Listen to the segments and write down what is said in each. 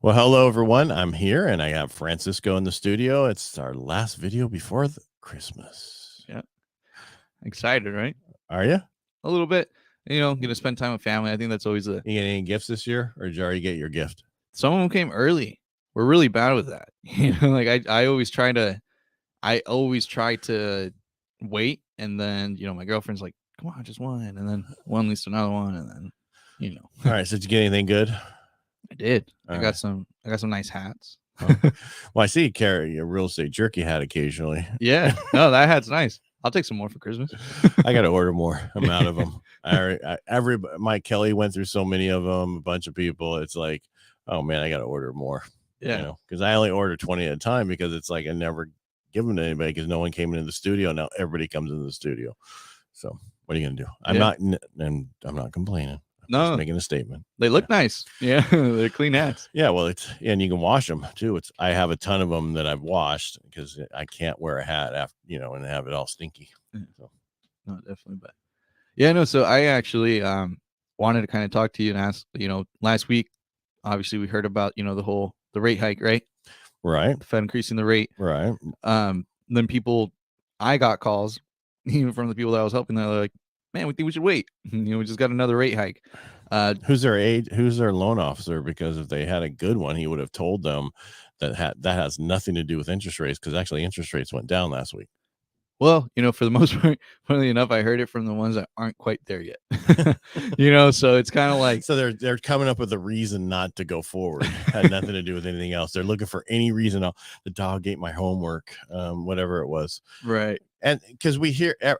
Well, hello, everyone. I'm here, and I have Francisco in the studio. It's our last video before Christmas. Yeah. Excited, right? Are you? A little bit. Gonna spend time with family. I think that's always You get any gifts this year, or did you already get your gift? some of them came early. We're really bad with that. Like I always try to wait, and then my girlfriend's like, come on, just one, and then one leads to another one, and then All right. So did you get anything good? I did. All I got some nice hats. Well, I see you carry a real estate jerky hat occasionally. Yeah. No, that hat's nice. I'll take some more for Christmas. I got to order more. I'm out of them. Mike Kelly went through so many of them, a bunch of people. It's like, oh man, I got to order more. Yeah. Because I only order 20 at a time because it's like I never give them to anybody because no one came into the studio. Now everybody comes into the studio. So what are you gonna do? I'm not complaining. I'm just making a statement. They look nice. Yeah, they're clean hats. Yeah, well, and you can wash them too. I have a ton of them that I've washed because I can't wear a hat after and have it all stinky. So. No, definitely. But yeah, no. So I actually wanted to kind of talk to you and ask. Last week, obviously, we heard about the rate hike, right? Right. The Fed increasing the rate. Right. Then I got calls even from the people that I was helping. They're like, man, we think we should wait. We just got another rate hike. Who's their loan officer? Because if they had a good one, he would have told them that has nothing to do with interest rates, because actually interest rates went down last week. Well, for the most part, funnily enough, I heard it from the ones that aren't quite there yet. So it's kind of like, so they're coming up with a reason not to go forward. Had nothing to do with anything else. They're looking for any reason. The dog ate my homework, whatever it was. Right. And because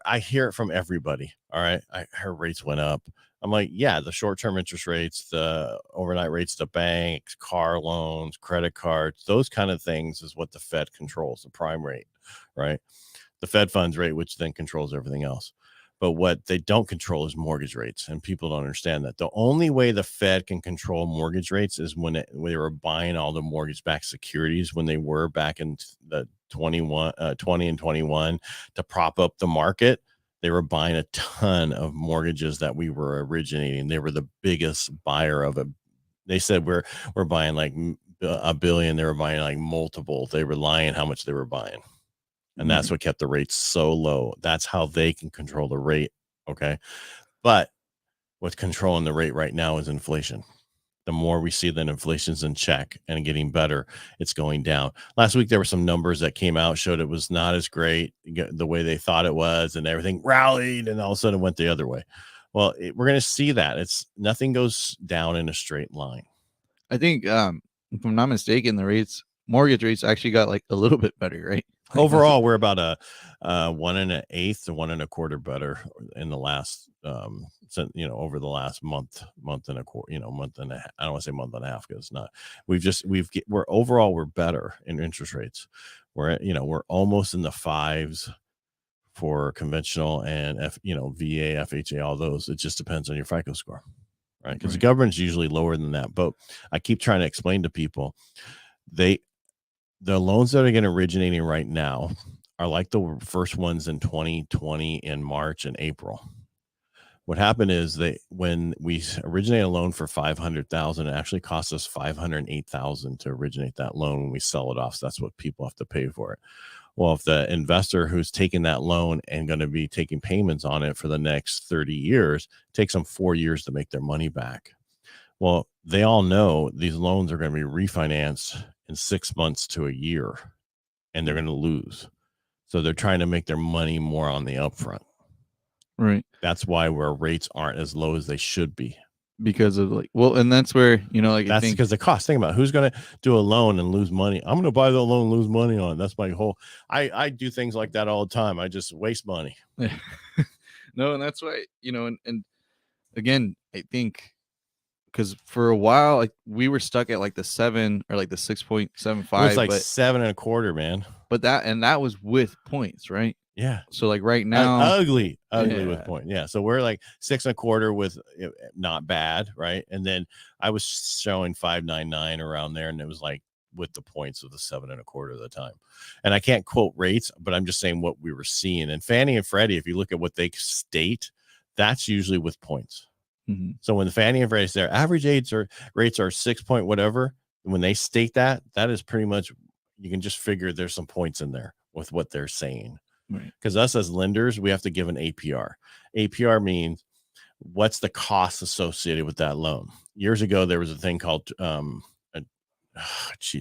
I hear it from everybody. All right. Her rates went up. I'm like, yeah, the short-term interest rates, the overnight rates to banks, car loans, credit cards, those kind of things is what the Fed controls, the prime rate, right? The Fed funds rate, which then controls everything else. But what they don't control is mortgage rates, and people don't understand that. The only way the Fed can control mortgage rates is when they were buying all the mortgage-backed securities when they were back in the 20 and 21 to prop up the market. They were buying a ton of mortgages that we were originating. They were the biggest buyer of it. They said we're buying like $1 billion. They were buying like multiple. They were lying how much they were buying. And that's what kept the rates so low. That's how they can control the rate. Okay. But what's controlling the rate right now is inflation. The more we see that inflation's in check and getting better, it's going down. Last week, there were some numbers that came out, showed it was not as great the way they thought it was, and everything rallied, and all of a sudden it went the other way. Well, we're going to see that. Nothing goes down in a straight line. I think, if I'm not mistaken, mortgage rates actually got like a little bit better, right? Like overall, we're about a 1 1/8 to 1 1/4 better in the last over the last month and a quarter, month and a half. I don't want to say month and a half because it's not. We're better in interest rates. We're almost in the 5s for conventional and VA, FHA, all those. It just depends on your FICO score, right? Because the government's usually lower than that. But I keep trying to explain to people, the loans that are getting originating right now are like the first ones in 2020 in March and April. What happened is when we originate a loan for $500,000, it actually costs us $508,000 to originate that loan when we sell it off. So that's what people have to pay for it. Well, if the investor who's taking that loan and going to be taking payments on it for the next 30 years, it takes them 4 years to make their money back. Well, they all know these loans are going to be refinanced in 6 months to a year, and they're going to lose. So they're trying to make their money more on the upfront. Right. That's why where rates aren't as low as they should be. Because of and that's where, that's because the cost. Think about who's going to do a loan and lose money. I'm going to buy the loan and lose money on it. That's my whole, I do things like that all the time. I just waste money. No, and that's why, and again, I think, because for a while, like we were stuck at like the 7 or like the 6.75. It was like 7 1/4, man. But that was with points, right? Yeah. So like right now, ugly with point. Yeah. So we're like 6 1/4 with not bad, right? And then I was showing 5.99 around there, and it was like with the points of the 7 1/4 of the time. And I can't quote rates, but I'm just saying what we were seeing. And Fannie and Freddie, if you look at what they state, that's usually with points. Mm-hmm. So when the Fannie and Freddie, their average rates are 6 point whatever, when they state that, that is pretty much, you can just figure there's some points in there with what they're saying. Right. Because us as lenders, we have to give an APR. APR means what's the cost associated with that loan. Years ago, there was a thing called, I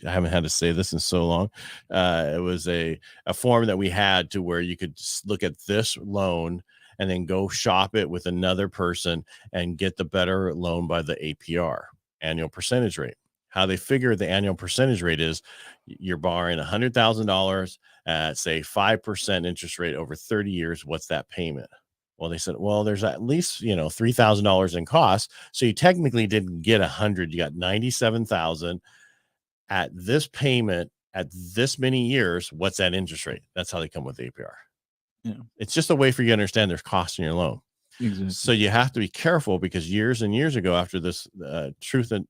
haven't had to say this in so long. It was a form that we had to where you could look at this loan and then go shop it with another person and get the better loan by the APR, annual percentage rate. How they figure the annual percentage rate is you're borrowing $100,000 at, say, 5% interest rate over 30 years. What's that payment? Well, they said, well, there's at least, $3,000 in costs. So you technically didn't get 100. You got 97,000 at this payment at this many years. What's that interest rate? That's how they come with APR. Yeah. It's just a way for you to understand there's costs in your loan. Exactly. So you have to be careful, because years and years ago, after this truth and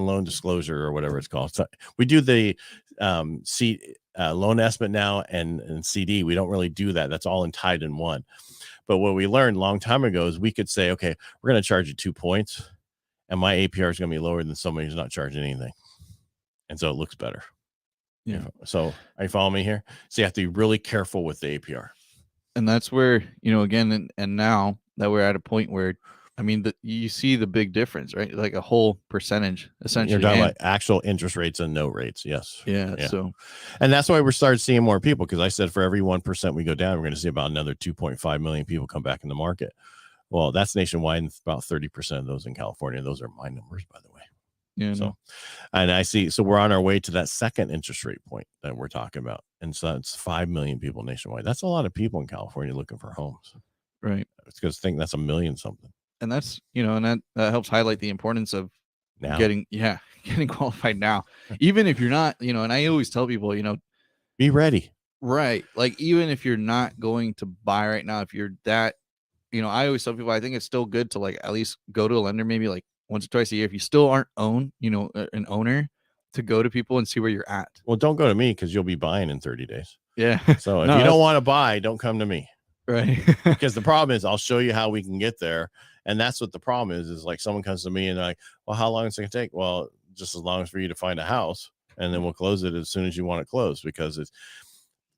loan disclosure, or whatever it's called, so we do the loan estimate now and CD. We don't really do that. That's all tied in one. But what we learned a long time ago is we could say, okay, we're going to charge you 2 points, and my APR is going to be lower than somebody who's not charging anything, and so it looks better. Yeah. So are you following me here? So you have to be really careful with the APR. And that's where, again, and now that we're at a point where, I mean, you see the big difference, right? Like a whole percentage, essentially. You're talking about actual interest rates and note rates. Yes. Yeah. So, and that's why we're starting seeing more people, because I said for every 1% we go down, we're going to see about another 2.5 million people come back in the market. Well, that's nationwide, and about 30% of those in California. Those are my numbers, by the way. Yeah. So, and I see, so we're on our way to that second interest rate point that we're talking about. And so that's 5 million people nationwide. That's a lot of people in California looking for homes. Right. It's because I think that's 1 million something. And that's, and that helps highlight the importance of now getting qualified now, even if you're not, and I always tell people, be ready. Right. Like, even if you're not going to buy right now, if you're that, I always tell people, I think it's still good to, like, at least go to a lender, maybe like once or twice a year. If you still aren't an owner, to go to people and see where you're at. Well, don't go to me, because you'll be buying in 30 days. Yeah. So if you don't want to buy, don't come to me. Right. Because the problem is, I'll show you how we can get there. And that's what the problem is like, someone comes to me and they're like, well, how long is it going to take? Well, just as long as for you to find a house, and then we'll close it as soon as you want it closed. Because it's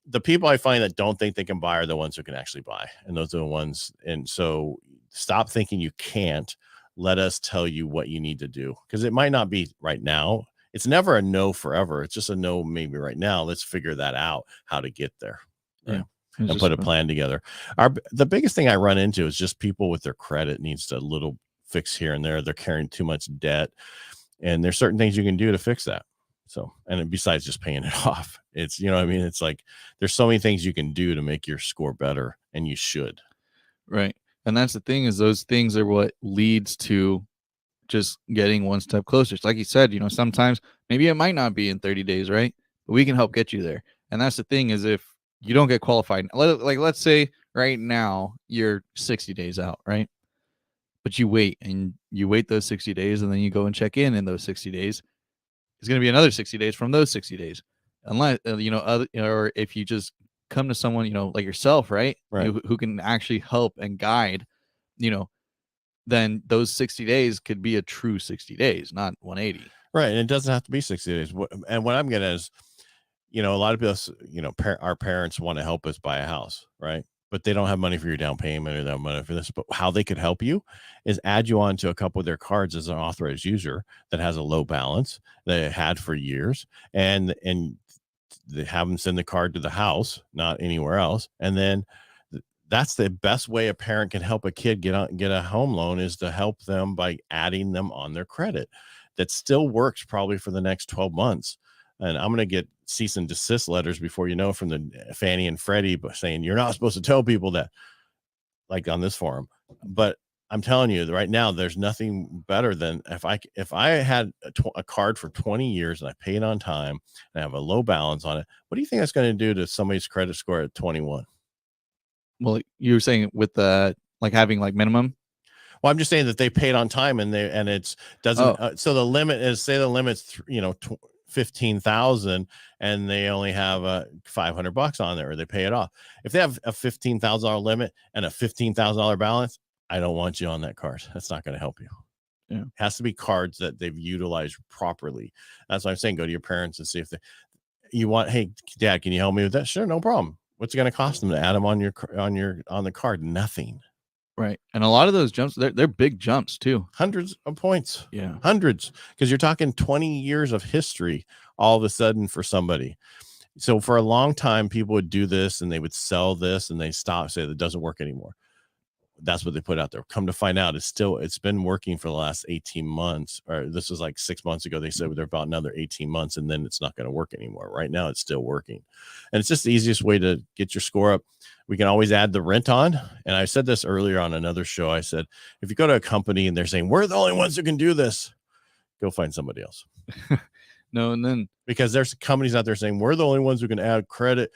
the people I find that don't think they can buy are the ones who can actually buy. And those are the ones. And so stop thinking you can't. Let us tell you what you need to do, because it might not be right now. It's never a no forever. It's just a no maybe right now. Let's figure that out, how to get there. Right? Yeah. And put a plan together. The biggest thing I run into is just people with their credit needs a little fix here and there. They're carrying too much debt, and there's certain things you can do to fix that. So, and besides just paying it off, it's, it's like, there's so many things you can do to make your score better, and you should. Right. And that's the thing, is those things are what leads to just getting one step closer. It's like you said, sometimes maybe it might not be in 30 days, right? But we can help get you there. And that's the thing, is if you don't get qualified, like, let's say right now you're 60 days out, right? But you wait those 60 days, and then you go and check in those 60 days. It's going to be another 60 days from those 60 days. Unless, or if you just come to someone, like yourself, right? Who can actually help and guide, then those 60 days could be a true 60 days, not 180. Right. And it doesn't have to be 60 days. And what I'm getting is, a lot of people, our parents want to help us buy a house, right? But they don't have money for your down payment, or they have money for this. But how they could help you is add you on to a couple of their cards as an authorized user that has a low balance that they had for years. And they have them send the card to the house, not anywhere else. And then that's the best way a parent can help a kid get a home loan, is to help them by adding them on their credit. That still works probably for the next 12 months. And I'm going to get cease and desist letters before you know, from the Fannie and Freddie, but saying you're not supposed to tell people that, like on this forum. But I'm telling you right now, there's nothing better than if I had a card for 20 years and I pay it on time and I have a low balance on it. What do you think that's going to do to somebody's credit score at 21? Well, you were saying with the, like, having like minimum. Well, I'm just saying that they paid on time, and it's doesn't. So the limit is, say the limit's 15,000, and they only have $500 on there, or they pay it off. If they have a $15,000 limit and a $15,000 balance, I don't want you on that card. That's not going to help you. Yeah. It has to be cards that they've utilized properly. That's why I'm saying go to your parents and see if you want. Hey, Dad, can you help me with that? Sure, no problem. What's it going to cost them to add them on the card? Nothing. Right. And a lot of those jumps, they're big jumps too. Hundreds of points. Yeah. Hundreds, because you're talking 20 years of history all of a sudden for somebody. So for a long time, people would do this and they would sell this and they stop, say that doesn't work anymore. That's what they put out there. Come to find out, it's been working for the last 18 months, or this was like 6 months ago. They said they're about another 18 months and then it's not going to work anymore. Right now, it's still working. And it's just the easiest way to get your score up. We can always add the rent on. And I said this earlier on another show. I said, if you go to a company and they're saying, we're the only ones who can do this, go find somebody else. No, and then because there's companies out there saying we're the only ones who can add credit,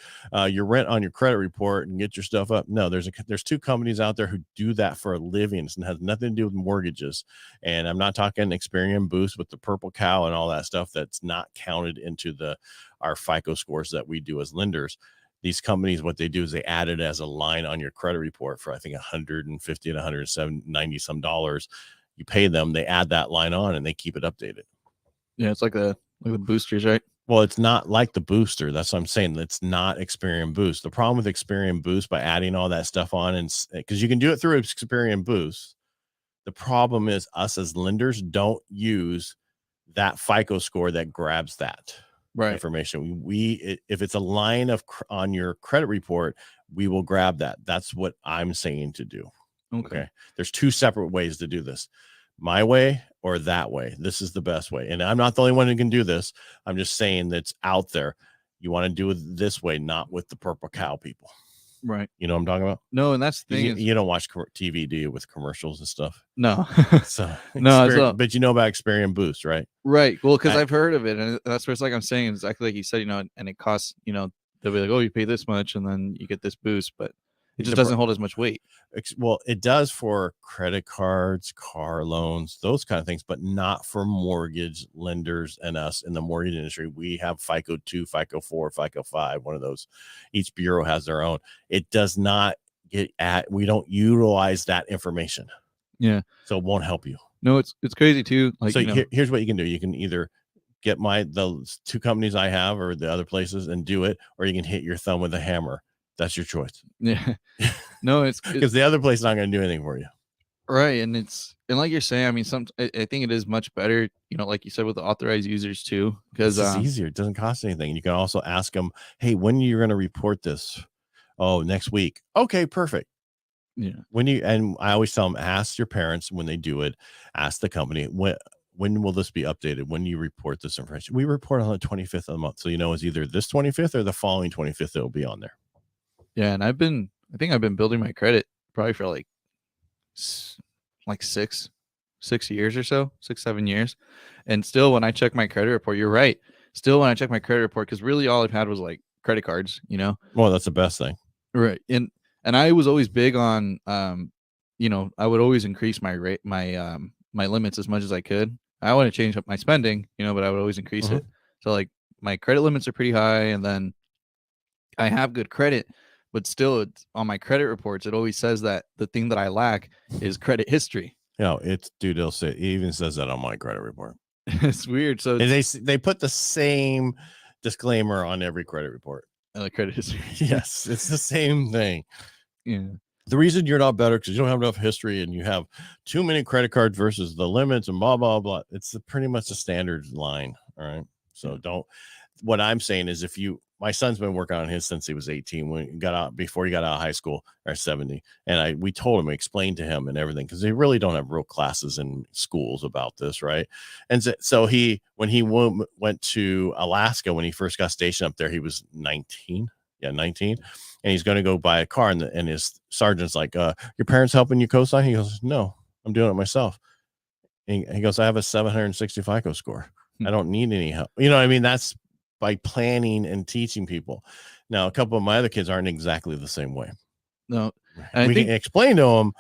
your rent on your credit report and get your stuff up. No, there's two companies out there who do that for a living. It has nothing to do with mortgages. And I'm not talking Experian Boost with the purple cow and all that stuff that's not counted into our FICO scores that we do as lenders. These companies, what they do is they add it as a line on your credit report for I think $150 to $190 some dollars. You pay them, they add that line on and they keep it updated. Yeah, it's like the boosters, right? Well, it's not like the booster. That's what I'm saying. It's not Experian Boost. The problem with Experian Boost by adding all that stuff on, and because you can do it through Experian Boost, the problem is us as lenders don't use that FICO score that grabs that information. If it's a line on your credit report, we will grab that. That's what I'm saying to do. Okay. There's two separate ways to do this. My way or that way. This is the best way. And I'm not the only one who can do this. I'm just saying that's out there. You want to do it this way, not with the purple cow people. Right. You know what I'm talking about? No, and that's the thing. You don't watch TV, do you, with commercials and stuff? No. So no, but you know about Experian Boost, right? Right. Well, because I've heard of it, and that's where it's like I'm saying exactly like you said, and it costs, they'll be like, oh, you pay this much, and then you get this boost, but it just doesn't hold as much weight. Well, it does for credit cards, car loans, those kind of things, but not for mortgage lenders and us in the mortgage industry. We have FICO 2, FICO 4, FICO 5, one of those. Each bureau has their own. It does not we don't utilize that information. Yeah. So it won't help you. No, it's crazy too. Like, so here's what you can do. You can either get the two companies I have or the other places and do it, or you can hit your thumb with a hammer. That's your choice. Yeah. No, it's because the other place is not going to do anything for you. Right. And like you're saying, I mean, I think it is much better, like you said, with the authorized users too, because it's easier. It doesn't cost anything. You can also ask them, hey, when you're going to report this? Oh, next week. Okay, perfect. Yeah. And I always tell them, ask your parents when they do it, ask the company, when will this be updated? When you report this information? We report on the 25th of the month. So, it's either this 25th or the following 25th. It'll be on there. Yeah. And I think I've been building my credit probably for like 6 years or so, 6-7 years. And still when I check my credit report, you're right. Still when I check my credit report, because really all I've had was like credit cards, Well, that's the best thing. Right. And I was always big on, I would always increase my rate, my limits as much as I could. I want to change up my spending, but I would always increase it. So like my credit limits are pretty high, and then I have good credit, but still on my credit reports, it always says that the thing that I lack is credit history. It even says that on my credit report. It's weird. So they put the same disclaimer on every credit report. The credit history. Yes, it's the same thing. Yeah. The reason you're not better because you don't have enough history and you have too many credit cards versus the limits and blah, blah, blah. It's pretty much a standard line. All right. So what I'm saying is my son's been working on his since he was 18 before he got out of high school, or 70. And we told him, explained to him and everything, because they really don't have real classes in schools about this. Right. And so when he went to Alaska, when he first got stationed up there, he was 19. Yeah, 19. And he's going to go buy a car. And his sergeant's like, your parents helping you co-sign? He goes, no, I'm doing it myself. And he goes, I have a 760 FICO score. I don't need any help. I mean, that's by planning and teaching people. Now, a couple of my other kids aren't exactly the same way. No. We can explain to them,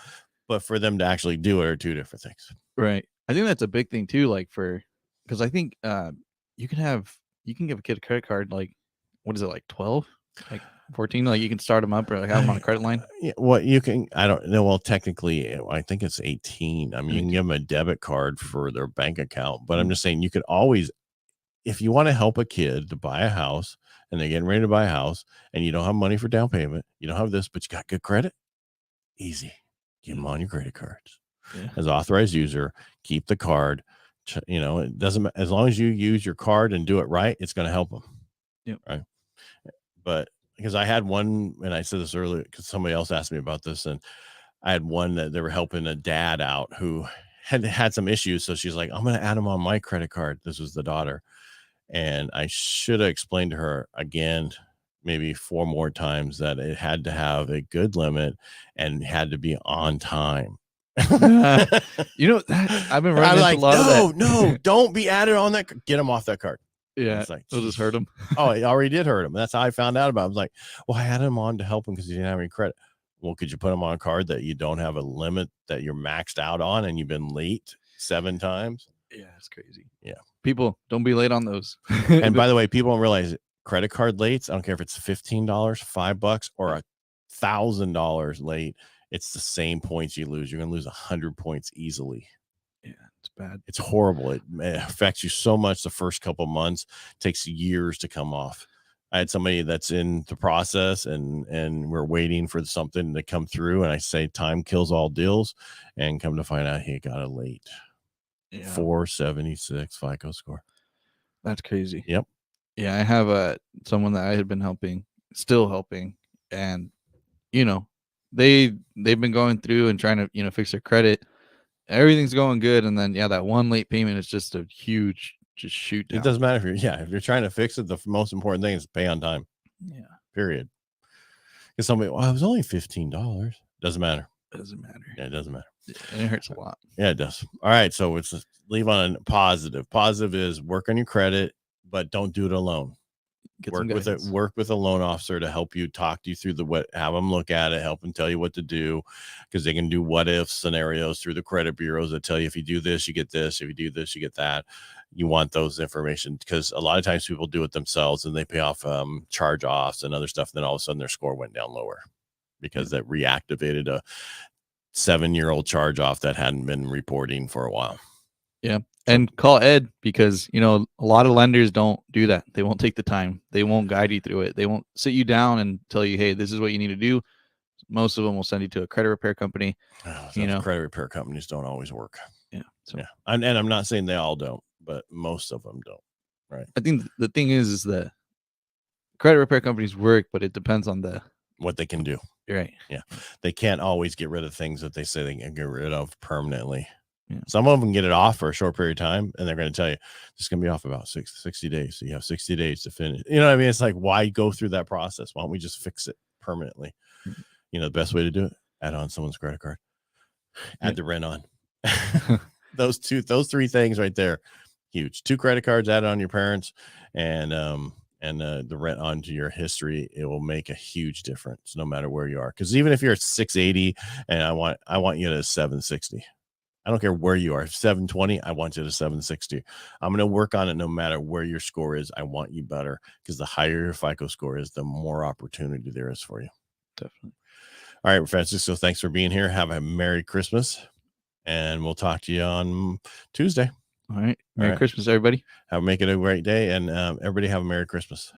but for them to actually do it are two different things. Right. I think that's a big thing too, because I think you can give a kid a credit card, like, what is it, like 12? Like 14, like you can start them up or like have them on a credit line. Yeah, well, you can. I don't know. Well, technically, I think it's 18. I mean, you can give them a debit card for their bank account, but I'm just saying you could always, if you want to help a kid to buy a house and they're getting ready to buy a house and you don't have money for down payment, you don't have this, but you got good credit, easy. Give them on your credit cards. Yeah. As authorized user, keep the card. You know, it doesn't, as long as you use your card and do it right, it's going to help them. Yep. Right. But because I had one, and I said this earlier because somebody else asked me about this, and I had one that they were helping a dad out who had some issues. So she's like, I'm going to add him on my credit card. This was the daughter. And I should have explained to her again, maybe 4 more times, that it had to have a good limit and had to be on time. You know, that I've been running into a lot of that. No, don't be added on that. Get him off that card. Yeah, it's like, it'll just hurt him. Oh, it already did hurt him. That's how I found out about it. I was like, well, I had him on to help him because he didn't have any credit. Well, could you put him on a card that you don't have a limit that you're maxed out on and you've been late 7 times? Yeah, it's crazy. Yeah. People, don't be late on those. And by the way, people don't realize credit card lates, I don't care if it's $15, $5, or $1,000 late, it's the same points you lose. You're going to lose 100 points easily. Yeah, it's bad. It's horrible. It affects you so much the first couple of months. It takes years to come off. I had somebody that's in the process and we're waiting for something to come through. And I say time kills all deals, and come to find out he got a late. Yeah. 476 FICO score. That's crazy. Yep. Yeah, I have someone that I had been helping, still helping, and you know, they've been going through and trying to fix their credit. Everything's going good, and then that one late payment is just a huge shoot down. It doesn't matter if you're trying to fix it. The most important thing is pay on time. Yeah. Period. Because somebody, well, it was only $15. Doesn't matter. It doesn't matter. Yeah, it doesn't matter. And it hurts a lot. Yeah, it does. All right, so let's just leave on a positive. Positive is work on your credit, but don't do it alone. Work with a loan officer to help you, talk you through have them look at it, help them tell you what to do, because they can do what if scenarios through the credit bureaus that tell you if you do this, you get this. If you do this, you get that. You want those information, because a lot of times people do it themselves and they pay off charge offs and other stuff. And then all of a sudden their score went down lower because that reactivated a 7-year-old charge off that hadn't been reporting for a while. Yeah. And call Ed, because, a lot of lenders don't do that. They won't take the time. They won't guide you through it. They won't sit you down and tell you, hey, this is what you need to do. Most of them will send you to a credit repair company. Credit repair companies don't always work. Yeah. So. Yeah. And I'm not saying they all don't, but most of them don't. Right. I think the thing is that credit repair companies work, but it depends on what they can do. Right. Yeah. They can't always get rid of things that they say they can get rid of permanently. Yeah. Some of them get it off for a short period of time, and they're going to tell you this is going to be off about 60 days. So you have 60 days to finish. You know what I mean? It's like, why go through that process? Why don't we just fix it permanently? Mm-hmm. The best way to do it, add on someone's credit card, add the rent on. those 3 things right there, huge. 2 credit cards added on your parents, and the rent onto your history. It will make a huge difference no matter where you are. Because even if you're at 680 and I want you to 760. I don't care where you are. 720, I want you to 760. I'm going to work on it no matter where your score is. I want you better, because the higher your FICO score is, the more opportunity there is for you. Definitely. All right, Francisco, thanks for being here. Have a Merry Christmas, and we'll talk to you on Tuesday. All right. Merry Christmas, everybody. Make it a great day, and everybody have a Merry Christmas.